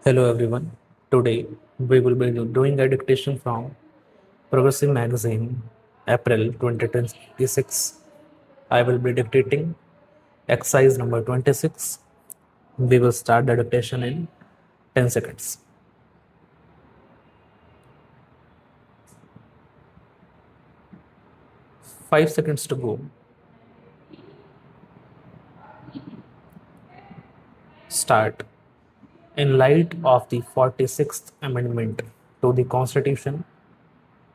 Hello everyone. Today we will be doing a dictation from Progressive Magazine, April 2026. I will be dictating exercise number 26. We will start the dictation in 10 seconds. Five seconds to go. Start. In light of the 46th Amendment to the Constitution,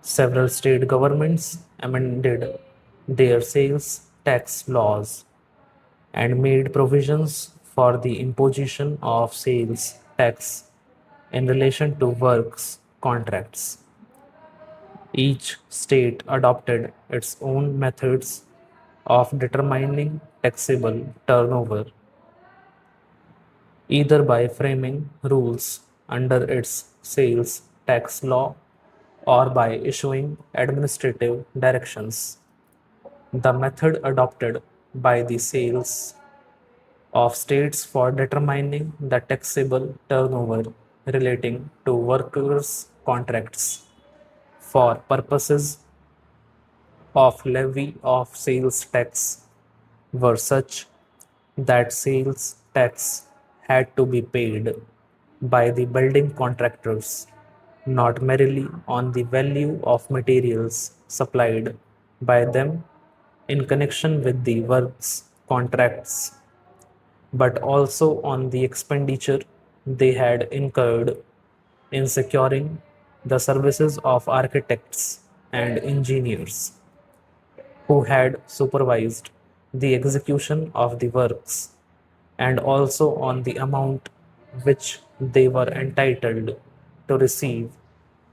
several state governments amended their sales tax laws and made provisions for the imposition of sales tax in relation to works contracts. Each state adopted its own methods of determining taxable turnover, either by framing rules under its sales tax law or by issuing administrative directions. The method adopted by the sales of states for determining the taxable turnover relating to workers' contracts for purposes of levy of sales tax were such that sales tax had to be paid by the building contractors, not merely on the value of materials supplied by them in connection with the works contracts, but also on the expenditure they had incurred in securing the services of architects and engineers who had supervised the execution of the works, and also on the amount which they were entitled to receive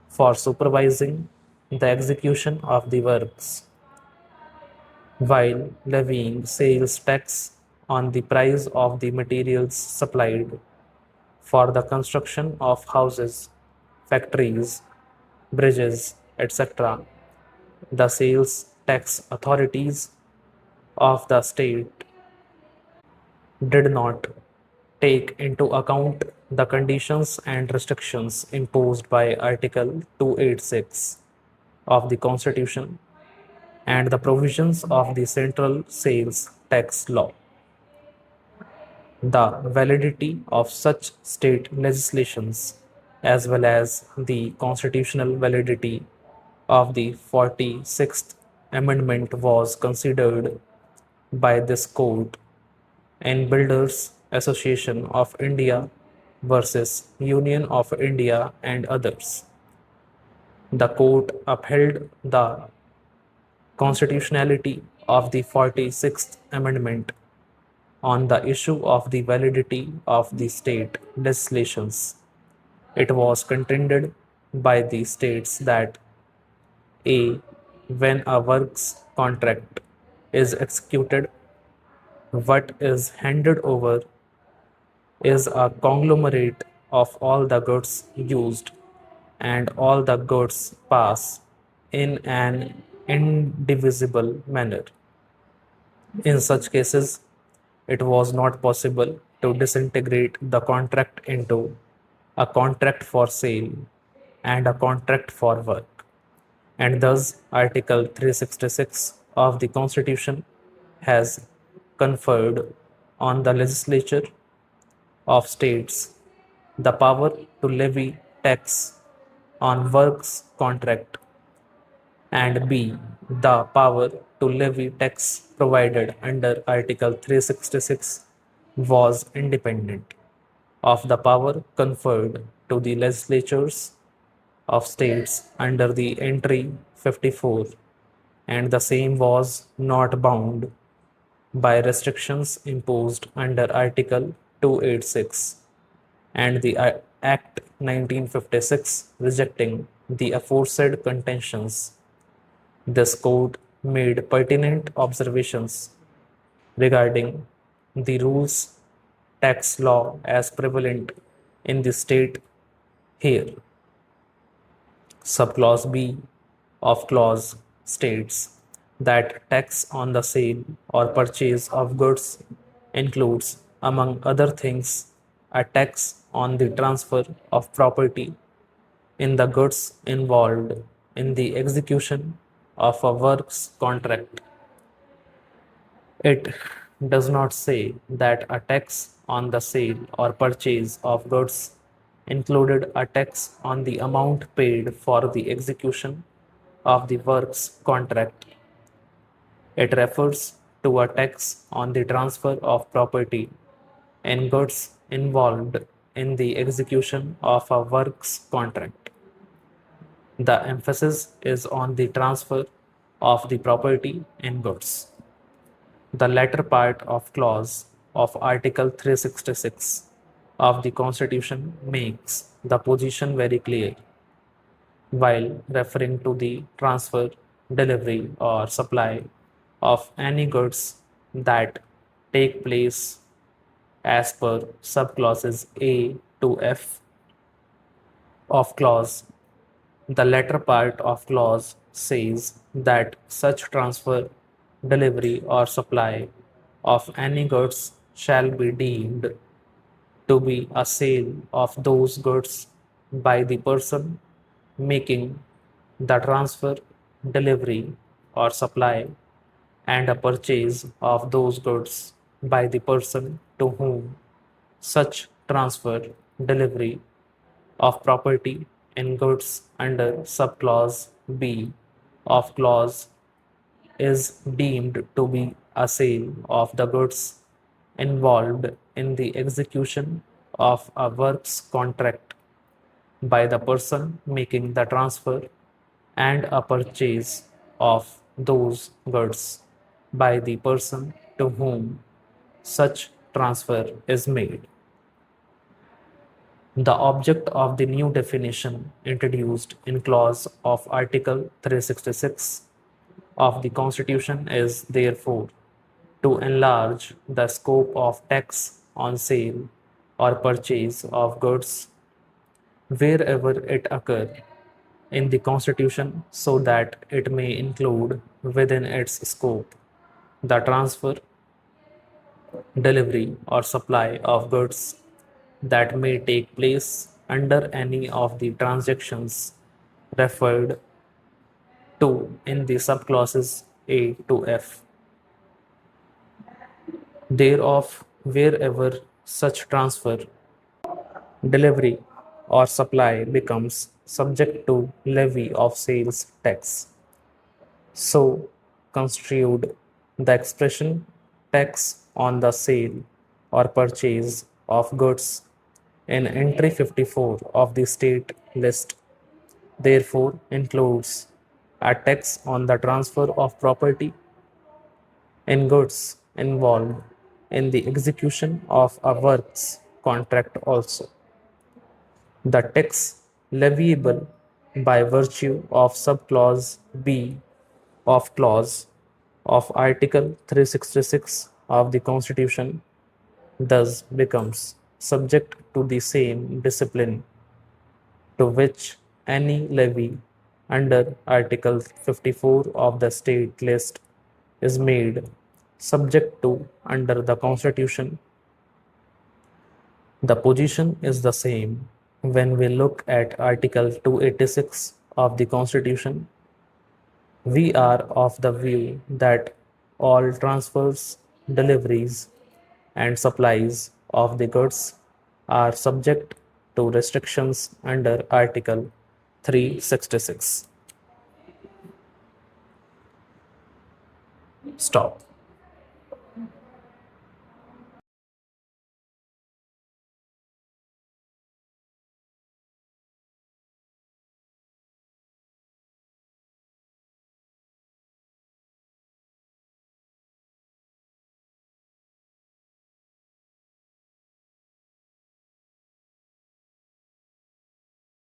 for supervising the execution of the works, while levying sales tax on the price of the materials supplied for the construction of houses, factories, bridges, etc. The sales tax authorities of the state did not take into account the conditions and restrictions imposed by Article 286 of the Constitution and the provisions of the Central Sales Tax Law. The validity of such state legislations, as well as the constitutional validity of the 46th Amendment, was considered by this court in Builders Association of India versus Union of India and others. The court upheld the constitutionality of the 46th Amendment on the issue of the validity of the state legislations. It was contended by the states that a. When a works contract is executed, what is handed over is a conglomerate of all the goods used, and all the goods pass in an indivisible manner. In such cases, it was not possible to disintegrate the contract into a contract for sale and a contract for work. And thus, Article 366 of the Constitution has conferred on the legislature of states the power to levy tax on works contract, and B. the power to levy tax provided under Article 366 was independent of the power conferred to the legislatures of states under the entry 54, and the same was not bound by restrictions imposed under Article 286 and the Act 1956 rejecting the aforesaid contentions. This court made pertinent observations regarding the rules tax law as prevalent in the state here. Subclause B of clause states that tax on the sale or purchase of goods includes, among other things, a tax on the transfer of property in the goods involved in the execution of a works contract. It does not say that a tax on the sale or purchase of goods included a tax on the amount paid for the execution of the works contract. It refers to a tax on the transfer of property and goods involved in the execution of a works contract. The emphasis is on the transfer of the property and goods. The latter part of clause of Article 366 of the Constitution makes the position very clear. While referring to the transfer, delivery, or supply of any goods that take place as per subclauses A to F of clause, the latter part of clause says that such transfer, delivery, or supply of any goods shall be deemed to be a sale of those goods by the person making the transfer, delivery, or supply, and a purchase of those goods by the person to whom such transfer, delivery of property and goods under subclause B of clause is deemed to be a sale of the goods involved in the execution of a works contract by the person making the transfer and a purchase of those goods by the person to whom such transfer is made. The object of the new definition introduced in clause of Article 366 of the Constitution is therefore to enlarge the scope of tax on sale or purchase of goods wherever it occur in the Constitution so that it may include within its scope the transfer, delivery, or supply of goods that may take place under any of the transactions referred to in the subclauses A to F. Thereof, wherever such transfer, delivery, or supply becomes subject to levy of sales tax. So construed, the expression tax on the sale or purchase of goods in entry 54 of the state list therefore includes a tax on the transfer of property and goods involved in the execution of a works contract also. The tax leviable by virtue of subclause B of clause of Article 366 of the Constitution thus becomes subject to the same discipline to which any levy under Article 54 of the state list is made subject to under the Constitution. The position is the same when we look at Article 286 of the Constitution. We are of the view that all transfers, deliveries, and supplies of the goods are subject to restrictions under Article 366. Stop.